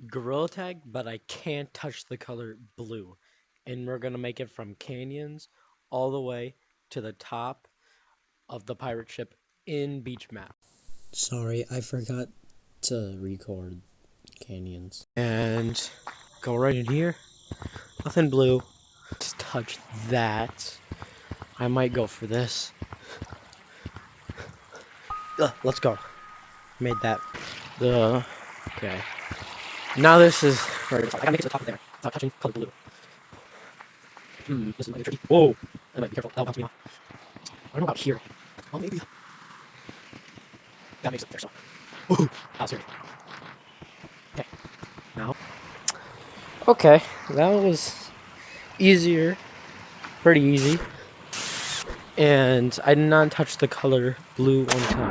gorilla tag, but I can't touch the color blue. And we're gonna make it from canyons all the way to the top of the pirate ship in beach map. Sorry, I forgot to record canyons. And go right in here. Nothing blue. Just touch that. I might go for this. Let's go. Made that. Okay. Now this is right. I gotta make it to the top of there without touching color blue. This is might be tricky. Whoa! I might be careful. That'll bounce me off. I don't know about here. Oh, maybe. That makes it there, so. Woohoo! That was scary. Okay. Now. Okay, that was easier. Pretty easy. And I did not touch the color blue one time.